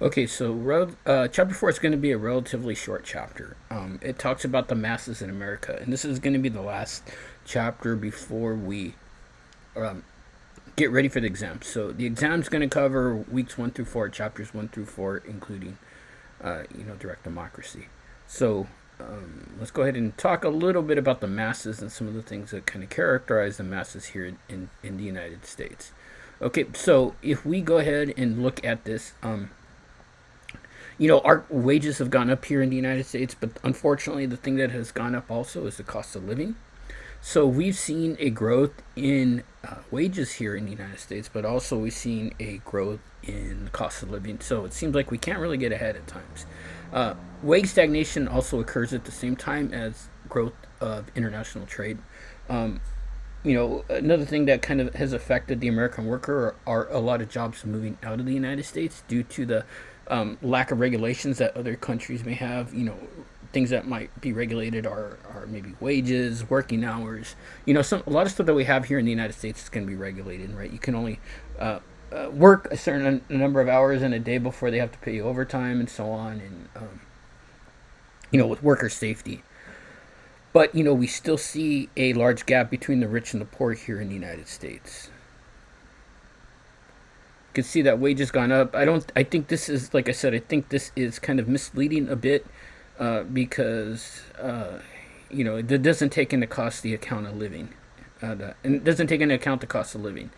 Okay, so chapter 4 is going to be a relatively short chapter. It talks about the masses in America, and this is going to be the last chapter before we um, get ready for the exam. So the exam is going to cover weeks 1 through 4, chapters 1 through 4, including, direct democracy. So let's go ahead and talk a little bit about the masses and some of the things that kind of characterize the masses here in the United States. Okay, so if we go ahead and look at this, our wages have gone up here in the United States, but unfortunately, the thing that has gone up also is the cost of living. So we've seen a growth in wages here in the United States, but also we've seen a growth in the cost of living. So it seems like we can't really get ahead at times. Wage stagnation also occurs at the same time as growth of international trade. Another thing that kind of has affected the American worker are a lot of jobs moving out of the United States due to the lack of regulations that other countries may have. Things that might be regulated are maybe wages, working hours. A lot of stuff that we have here in the United States is going to be regulated, right? You can only work a certain number of hours in a day before they have to pay you overtime and so on, and with worker safety. But we still see a large gap between the rich and the poor here in the United States. You can see that wages gone up. I think this is, like I said, I think this is kind of misleading a bit because it doesn't take into cost the account of living, and it doesn't take into account the cost of living,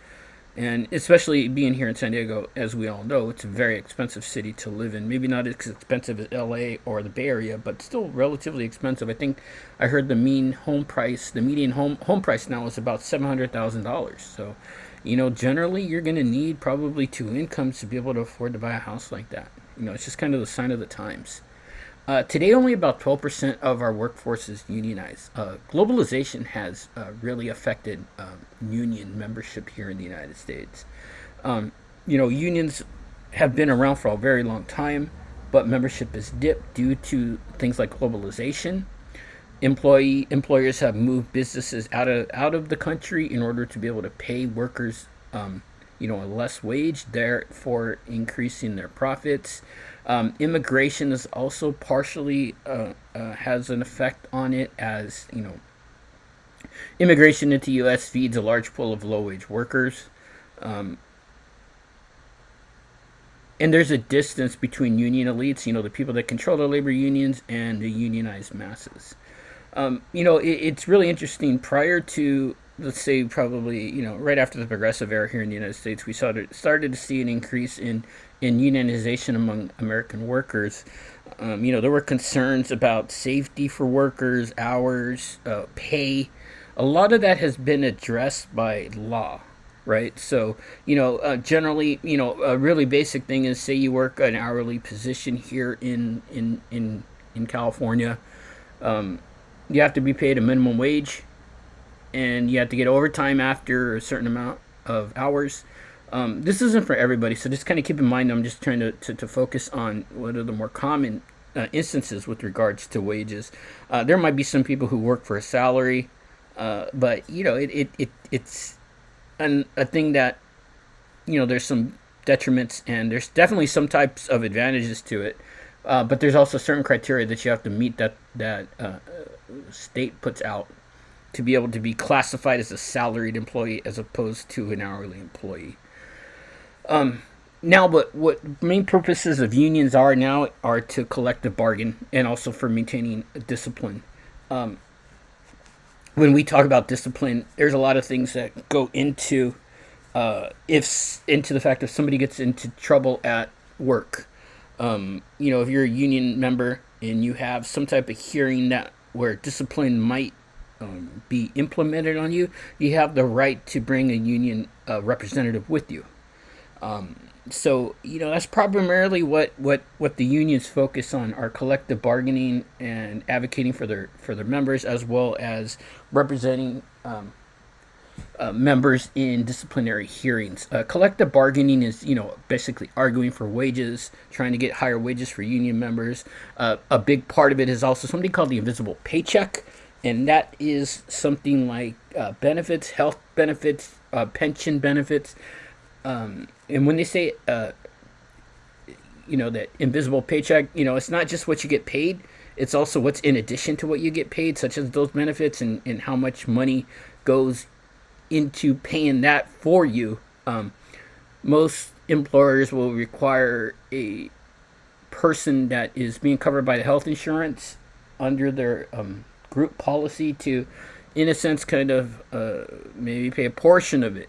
and especially being here in San Diego, as we all know, it's a very expensive city to live in. Maybe not as expensive as LA or the Bay Area, but still relatively expensive. I think I heard the median home price now is about $700,000. So, generally you're going to need probably two incomes to be able to afford to buy a house like that. It's just kind of the sign of the times. Today, only about 12% of our workforce is unionized. Globalization has really affected union membership here in the United States. Unions have been around for a very long time, but membership has dipped due to things like globalization. Employers have moved businesses out of the country in order to be able to pay workers a less wage, therefore increasing their profits. Immigration is also partially has an effect on it, as immigration into the U.S. feeds a large pool of low-wage workers. And there's a distance between union elites, the people that control the labor unions, and the unionized masses. It's really interesting. Prior to, let's say, probably, right after the progressive era here in the United States, we started to see an increase in unionization among American workers. There were concerns about safety for workers, hours, pay. A lot of that has been addressed by law, right? So, generally, a really basic thing is, say you work an hourly position here in California, you have to be paid a minimum wage, and you have to get overtime after a certain amount of hours. This isn't for everybody, so just kind of keep in mind I'm just trying to focus on what are the more common instances with regards to wages. There might be some people who work for a salary, but it's a thing that there's some detriments, and there's definitely some types of advantages to it, but there's also certain criteria that you have to meet that state puts out to be able to be classified as a salaried employee as opposed to an hourly employee. Now, but what main purposes of unions are now are to collective bargain and also for maintaining discipline. When we talk about discipline, there's a lot of things that go into into the fact if somebody gets into trouble at work. If you're a union member and you have some type of hearing that where discipline might be implemented on you, you have the right to bring a union representative with you. So that's primarily what the unions focus on, are collective bargaining and advocating for their members, as well as representing members in disciplinary hearings. Collective bargaining is basically arguing for wages, trying to get higher wages for union members. A big part of it is also something called the invisible paycheck, and that is something like benefits, health benefits, pension benefits. And when they say that invisible paycheck, it's not just what you get paid, it's also what's in addition to what you get paid, such as those benefits and how much money goes into paying that for you. Most employers will require a person that is being covered by the health insurance under their group policy to, in a sense, kind of maybe pay a portion of it.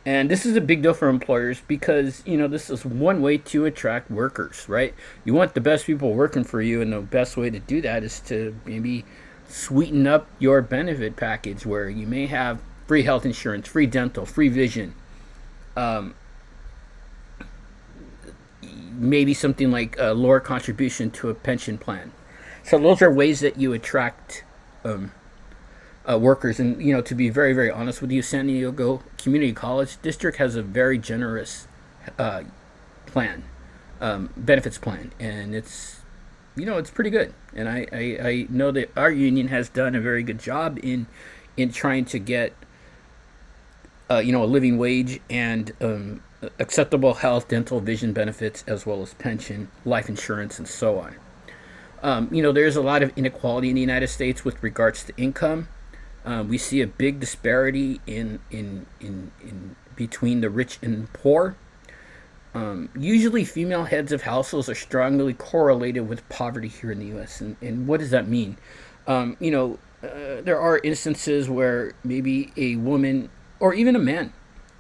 And this is a big deal for employers because, this is one way to attract workers, right? You want the best people working for you, and the best way to do that is to maybe sweeten up your benefit package where you may have free health insurance, free dental, free vision, maybe something like a lower contribution to a pension plan. So those are ways that you attract workers. And, to be very, very honest with you, San Diego Community College District has a very generous plan, benefits plan. And it's, it's pretty good. And I know that our union has done a very good job in trying to get, a living wage and acceptable health, dental, vision benefits, as well as pension, life insurance, and so on. There's a lot of inequality in the United States with regards to income. We see a big disparity in between the rich and poor. Usually, female heads of households are strongly correlated with poverty here in the U.S. And what does that mean? There are instances where maybe a woman or even a man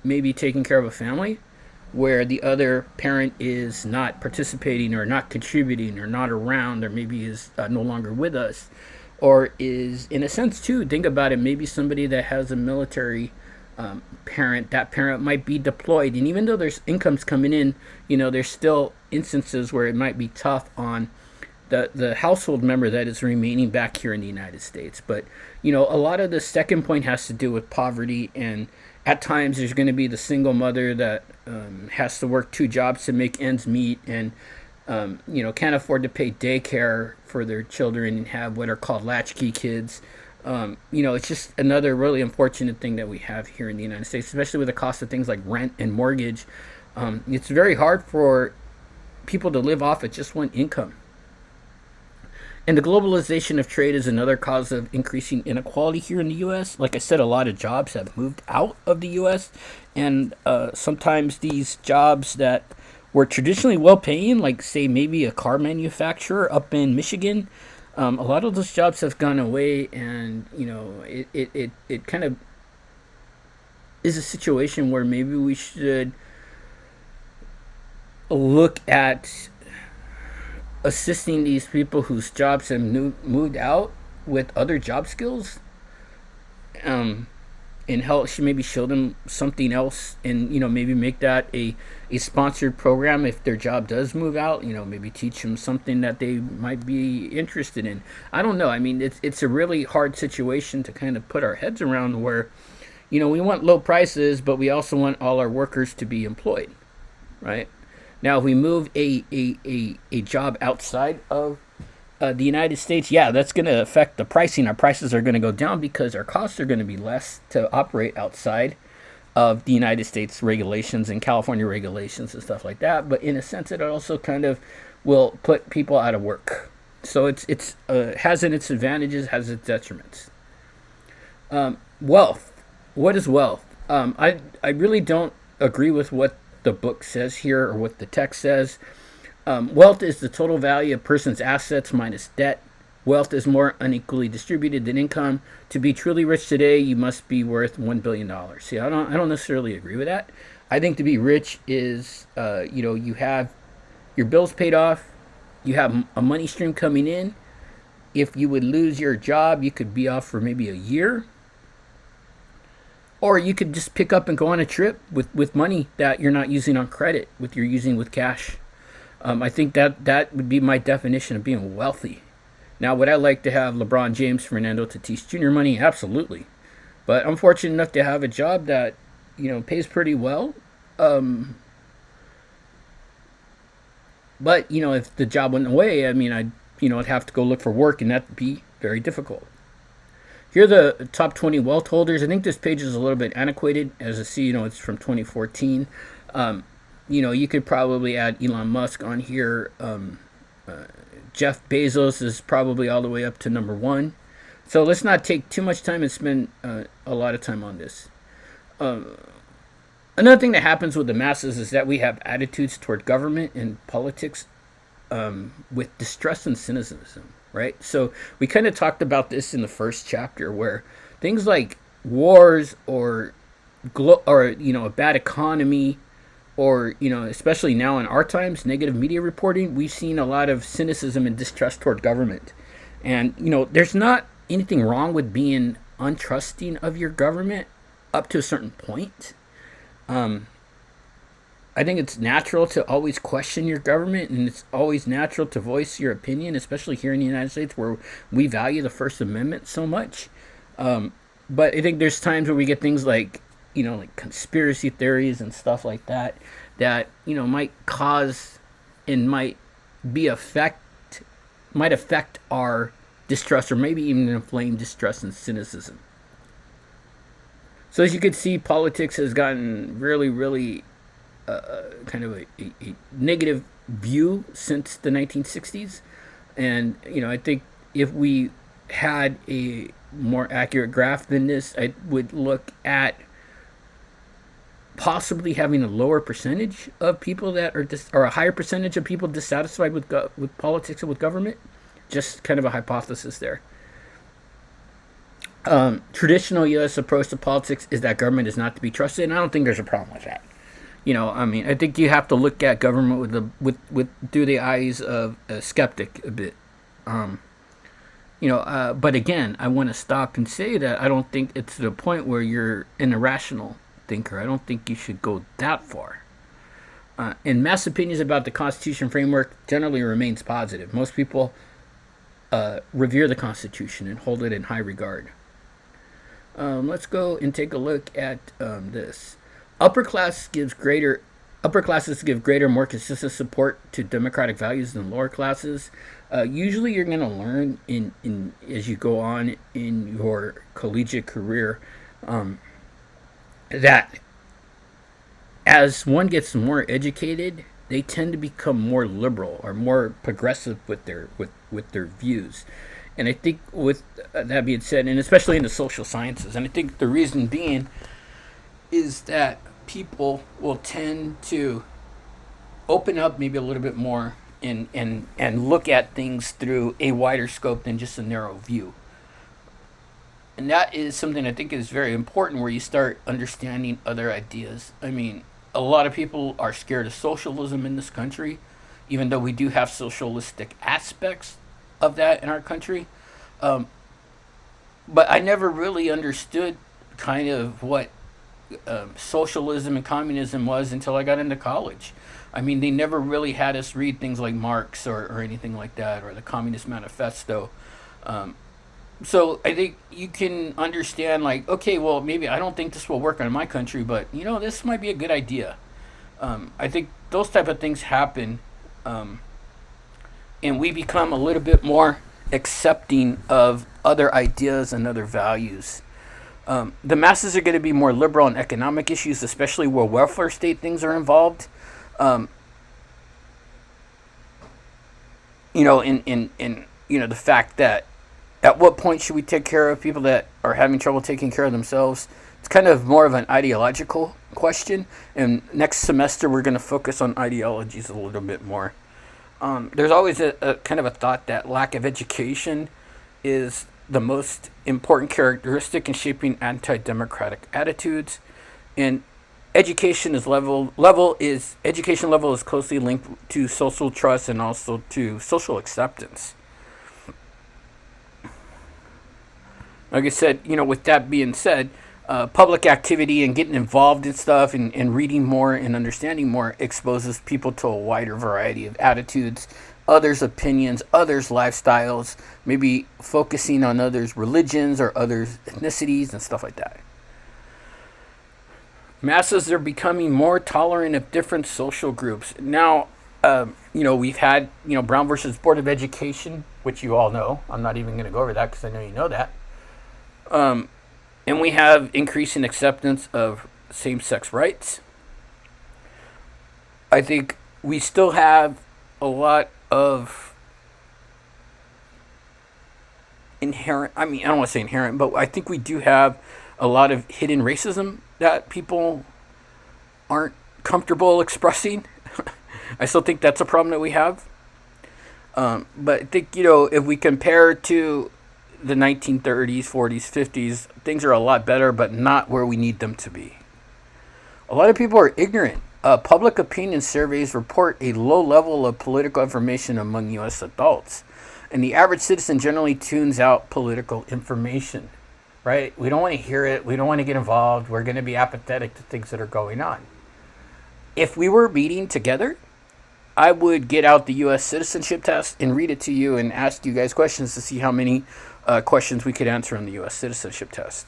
may be taking care of a family where the other parent is not participating or not contributing or not around, or maybe is no longer with us, or is, in a sense too, think about it, maybe somebody that has a military parent, that parent might be deployed, and even though there's incomes coming in, there's still instances where it might be tough on the household member that is remaining back here in the United States. But a lot of the second point has to do with poverty, and at times there's going to be the single mother that has to work two jobs to make ends meet, and can't afford to pay daycare for their children and have what are called latchkey kids. It's just another really unfortunate thing that we have here in the United States, especially with the cost of things like rent and mortgage. It's very hard for people to live off of just one income. And the globalization of trade is another cause of increasing inequality here in the U.S. Like I said, a lot of jobs have moved out of the U.S. And sometimes these jobs that were traditionally well-paying, like, say, maybe a car manufacturer up in Michigan, a lot of those jobs have gone away. And, it kind of is a situation where maybe we should look at assisting these people whose jobs have moved out with other job skills, and help maybe show them something else, and maybe make that a sponsored program if their job does move out. Maybe teach them something that they might be interested in. I don't know. I mean, it's a really hard situation to kind of put our heads around, where we want low prices, but we also want all our workers to be employed, right? Now, if we move a job outside of the United States, that's going to affect the pricing. Our prices are going to go down because our costs are going to be less to operate outside of the United States regulations and California regulations and stuff like that. But in a sense, it also kind of will put people out of work. So it's has its advantages, has its detriments. Wealth. What is wealth? I really don't agree with what the book says here, or what the text says. Wealth is the total value of a person's assets minus debt. Wealth is more unequally distributed than income. To be truly rich today, you must be worth $1 billion. See, I don't necessarily agree with that. I think to be rich is, you have your bills paid off, you have a money stream coming in. If you would lose your job, you could be off for maybe a year. Or you could just pick up and go on a trip with money that you're not using on credit, you're using with cash. I think that would be my definition of being wealthy. Now, would I like to have LeBron James, Fernando Tatis Jr. money? Absolutely. But I'm fortunate enough to have a job that, pays pretty well. But, if the job went away, I'd have to go look for work, and that'd be very difficult. Here are the top 20 wealth holders. I think this page is a little bit antiquated. As I see, it's from 2014. You could probably add Elon Musk on here. Jeff Bezos is probably all the way up to number one. So let's not take too much time and spend a lot of time on this. Another thing that happens with the masses is that we have attitudes toward government and politics with distrust and cynicism, right? So we kind of talked about this in the first chapter, where things like wars or a bad economy, or especially now in our times, negative media reporting, we've seen a lot of cynicism and distrust toward government. And there's not anything wrong with being untrusting of your government up to a certain point. I think it's natural to always question your government, and it's always natural to voice your opinion, especially here in the United States, where we value the First Amendment so much. But I think there's times where we get things like conspiracy theories and stuff like that might cause and might affect our distrust, or maybe even inflame distrust and cynicism. So as you can see, politics has gotten really, really kind of a negative view since the 1960s. And, I think if we had a more accurate graph than this, I would look at possibly having a lower percentage of people that are or a higher percentage of people dissatisfied with politics and with government. Just kind of a hypothesis there. Traditional U.S. approach to politics is that government is not to be trusted, and I don't think there's a problem with that. I think you have to look at government with through the eyes of a skeptic a bit. But again, I want to stop and say that I don't think it's to the point where you're an irrational thinker. I don't think you should go that far. And mass opinions about the Constitution framework generally remains positive. Most people revere the Constitution and hold it in high regard. Let's go and take a look at this. Upper classes give greater, more consistent support to democratic values than lower classes. Usually, you're going to learn in as you go on in your collegiate career that as one gets more educated, they tend to become more liberal or more progressive with their views. And I think with that being said, and especially in the social sciences, and I think the reason being is that people will tend to open up maybe a little bit more and look at things through a wider scope than just a narrow view. And that is something I think is very important, where you start understanding other ideas. I mean, a lot of people are scared of socialism in this country, even though we do have socialistic aspects of that in our country. But I never really understood kind of what socialism and communism was until I got into college. I mean, they never really had us read things like Marx or anything like that, or the Communist Manifesto. So I think you can understand, like, okay, well, maybe I don't think this will work on my country, but, this might be a good idea. I think those type of things happen, and we become a little bit more accepting of other ideas and other values. The masses are going to be more liberal on economic issues, especially where welfare state things are involved. The fact that at what point should we take care of people that are having trouble taking care of themselves? It's kind of more of an ideological question. And next semester, we're going to focus on ideologies a little bit more. There's always a kind of a thought that lack of education is the most important characteristic in shaping anti-democratic attitudes. And education level is closely linked to social trust and also to social acceptance. Like I said, with that being said, public activity and getting involved in stuff and reading more and understanding more exposes people to a wider variety of attitudes, others' opinions, others' lifestyles, maybe focusing on others' religions or others' ethnicities and stuff like that. Masses are becoming more tolerant of different social groups. Now, we've had, Brown versus Board of Education, which you all know. I'm not even going to go over that because I know you know that. And we have increasing acceptance of same-sex rights. I think we still have a lot of inherent, I mean, I don't want to say inherent, but I think we do have a lot of hidden racism that people aren't comfortable expressing. I still think that's a problem that we have. But I think, if we compare to the 1930s, 40s, 50s, things are a lot better, but not where we need them to be. A lot of people are ignorant. Public opinion surveys report a low level of political information among U.S. adults. And the average citizen generally tunes out political information, right? We don't want to hear it. We don't want to get involved. We're going to be apathetic to things that are going on. If we were meeting together, I would get out the U.S. citizenship test and read it to you and ask you guys questions to see how many questions we could answer on the U.S. citizenship test.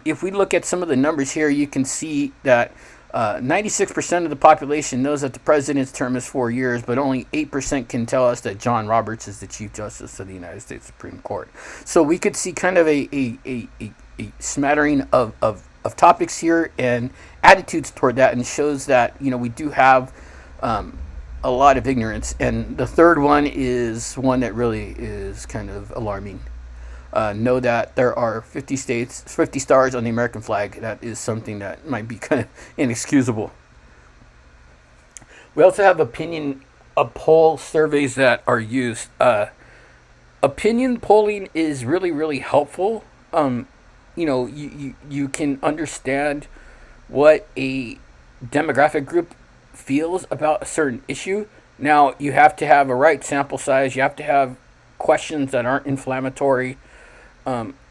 If we look at some of the numbers here, you can see that 96% of the population knows that the president's term is 4 years, but only 8% can tell us that John Roberts is the Chief Justice of the United States Supreme Court. So we could see kind of a smattering of topics here and attitudes toward that, and shows that, we do have a lot of ignorance. And the third one is one that really is kind of alarming. Know that there are 50 states, 50 stars on the American flag. That is something that might be kind of inexcusable. We also have poll surveys that are used. Opinion polling is really, really helpful. You can understand what a demographic group feels about a certain issue. Now, you have to have a right sample size. You have to have questions that aren't inflammatory.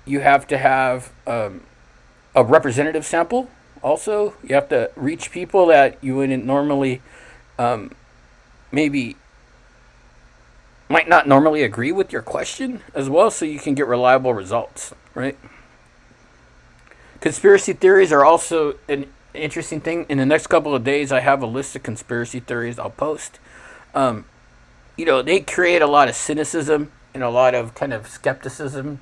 You have to have a representative sample. Also, you have to reach people that you wouldn't normally, maybe might not normally agree with your question as well, so you can get reliable results, right? Conspiracy theories are also an interesting thing. In the next couple of days, I have a list of conspiracy theories I'll post. They create a lot of cynicism and a lot of kind of skepticism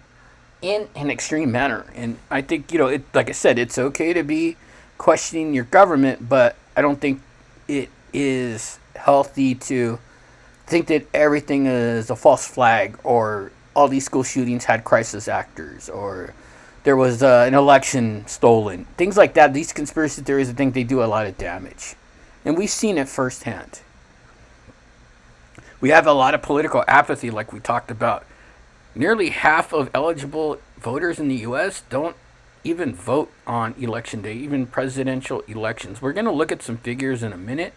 in an extreme manner. And I think, like I said, it's okay to be questioning your government, but I don't think it is healthy to think that everything is a false flag, or all these school shootings had crisis actors, or there was an election stolen. Things like that. These conspiracy theories, I think they do a lot of damage. And we've seen it firsthand. We have a lot of political apathy, like we talked about. Nearly half of eligible voters in the U.S. don't even vote on election day, even presidential elections. We're going to look at some figures in a minute.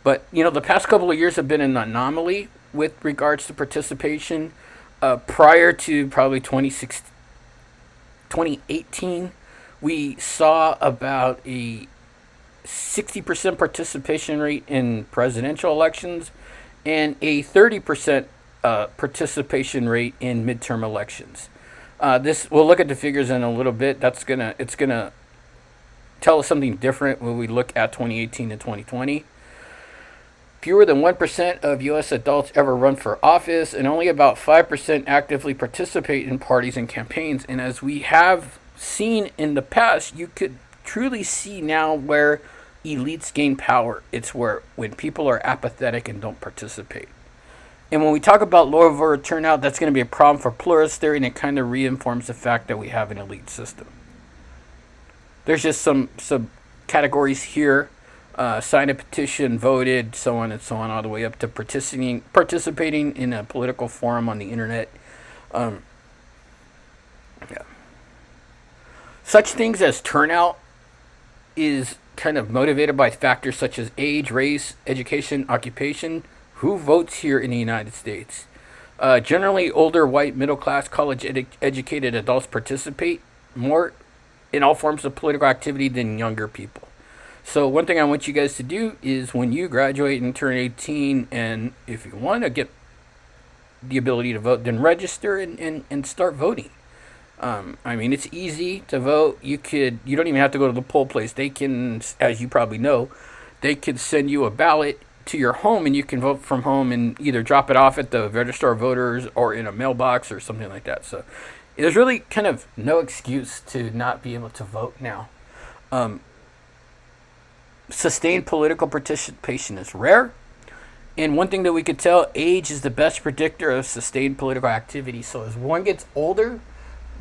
But, the past couple of years have been an anomaly with regards to participation. Prior to probably 2018, we saw about a 60% participation rate in presidential elections and a 30% participation rate in midterm elections. We'll look at the figures in a little bit. It's gonna tell us something different when we look at 2018 and 2020. Fewer than 1% of U.S. adults ever run for office, and only about 5% actively participate in parties and campaigns. And as we have seen in the past, you could truly see now where elites gain power. It's when people are apathetic and don't participate. And when we talk about lower voter turnout, that's going to be a problem for pluralist theory, and it kind of reinforms the fact that we have an elite system. There's just some categories here. Signed a petition, voted, so on and so on, all the way up to participating in a political forum on the internet. Such things as turnout is kind of motivated by factors such as age, race, education, occupation. Who votes here in the United States? Generally, older, white, middle-class, college-educated adults participate more in all forms of political activity than younger people. So one thing I want you guys to do is, when you graduate and turn 18, and if you want to get the ability to vote, then register and start voting. It's easy to vote. You don't even have to go to the poll place. They can, as you probably know, they can send you a ballot to your home, and you can vote from home and either drop it off at the register of voters or in a mailbox or something like that. So there's really kind of no excuse to not be able to vote now. Sustained political participation is rare. And one thing that we could tell, age is the best predictor of sustained political activity. So as one gets older,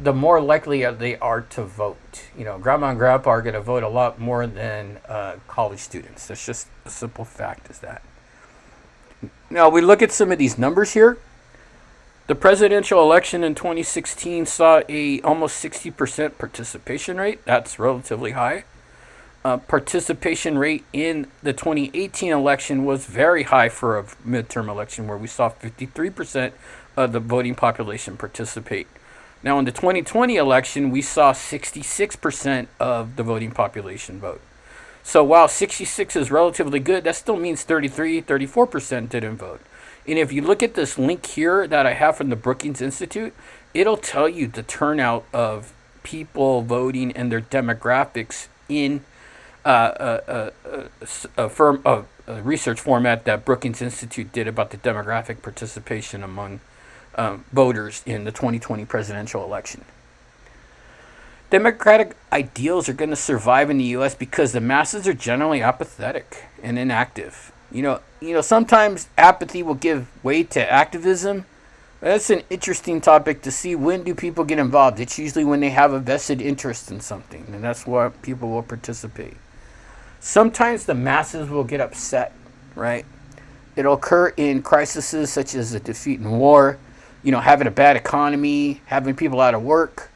the more likely they are to vote. Grandma and grandpa are going to vote a lot more than college students. That's just a simple fact is that. Now we look at some of these numbers here. The presidential election in 2016 saw a almost 60% participation rate. That's relatively high. Participation rate in the 2018 election was very high for a midterm election, where we saw 53% of the voting population participate. Now, in the 2020 election, we saw 66% of the voting population vote. So while 66 is relatively good, that still means 34% didn't vote. And if you look at this link here that I have from the Brookings Institute, it'll tell you the turnout of people voting and their demographics in a research format that Brookings Institute did about the demographic participation among voters in the 2020 presidential election. Democratic ideals are going to survive in the U.S. because the masses are generally apathetic and inactive. Sometimes apathy will give way to activism. That's an interesting topic to see. When do people get involved? It's usually when they have a vested interest in something, and that's why people will participate. Sometimes the masses will get upset, right? It'll occur in crises such as a defeat in war, having a bad economy, having people out of work.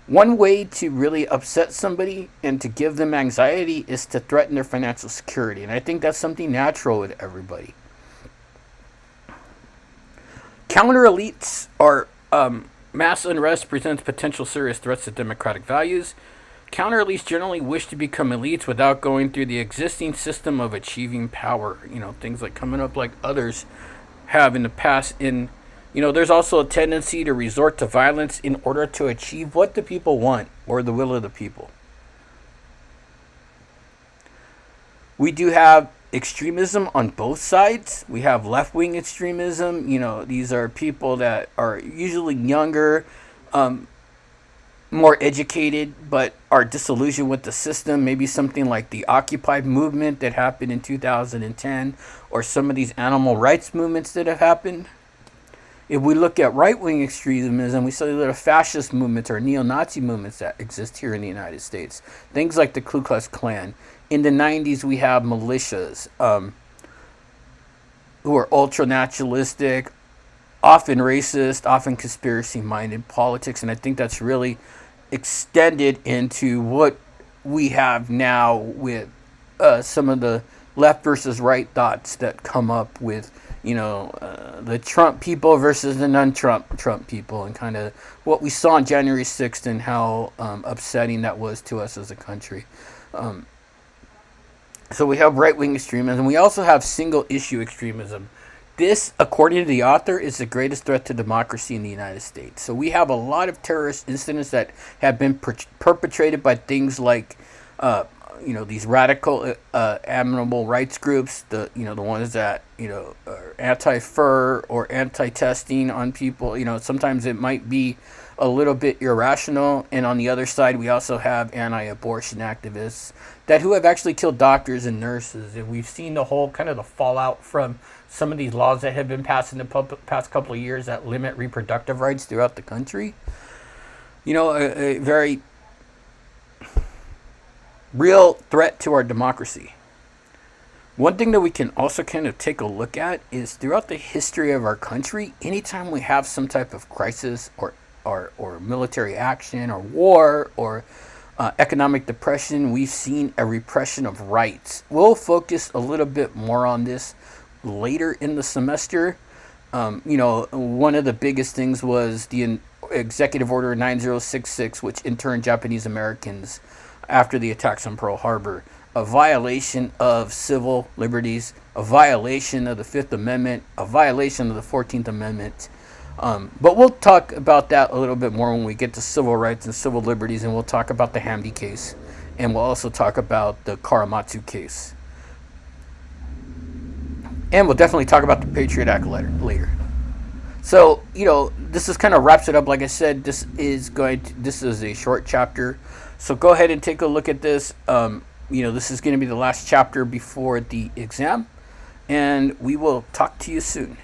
One way to really upset somebody and to give them anxiety is to threaten their financial security. And I think that's something natural with everybody. Counter elites are mass unrest presents potential serious threats to democratic values. Counter elites generally wish to become elites without going through the existing system of achieving power. Things like coming up like others have in the past. There's also a tendency to resort to violence in order to achieve what the people want or the will of the people. We do have extremism on both sides. We have left-wing extremism. These are people that are usually younger, more educated, but are disillusioned with the system. Maybe something like the Occupy movement that happened in 2010, or some of these animal rights movements that have happened. If we look at right-wing extremism, we see a lot of fascist movements or neo-Nazi movements that exist here in the United States. Things like the Ku Klux Klan. In the 90s, we have militias who are ultra-nationalistic, often racist, often conspiracy-minded politics. And I think that's really extended into what we have now with some of the left versus right thoughts that come up with the Trump people versus the non-Trump people, and kind of what we saw on January 6th and how upsetting that was to us as a country. So we have right-wing extremism. We also have single-issue extremism. This, according to the author, is the greatest threat to democracy in the United States. So we have a lot of terrorist incidents that have been perpetrated by things like these radical animal rights groups, the ones that are anti-fur or anti-testing on people. Sometimes it might be a little bit irrational. And on the other side, we also have anti-abortion activists who have actually killed doctors and nurses. And we've seen the whole kind of the fallout from some of these laws that have been passed in the past couple of years that limit reproductive rights throughout the country. A very real threat to our democracy. One thing that we can also kind of take a look at is throughout the history of our country, anytime we have some type of crisis or military action or war or economic depression, we've seen a repression of rights. We'll focus a little bit more on this later in the semester. One of the biggest things was the Executive Order 9066, which interned Japanese Americans after the attacks on Pearl Harbor. A violation of civil liberties, a violation of the Fifth Amendment, a violation of the 14th Amendment. But we'll talk about that a little bit more when we get to civil rights and civil liberties, and we'll talk about the Hamdi case, and we'll also talk about the Karamatsu case. And we'll definitely talk about the Patriot Act later. So, this is kind of wraps it up. Like I said, this is a short chapter. So go ahead and take a look at this. this is going to be the last chapter before the exam, and we will talk to you soon.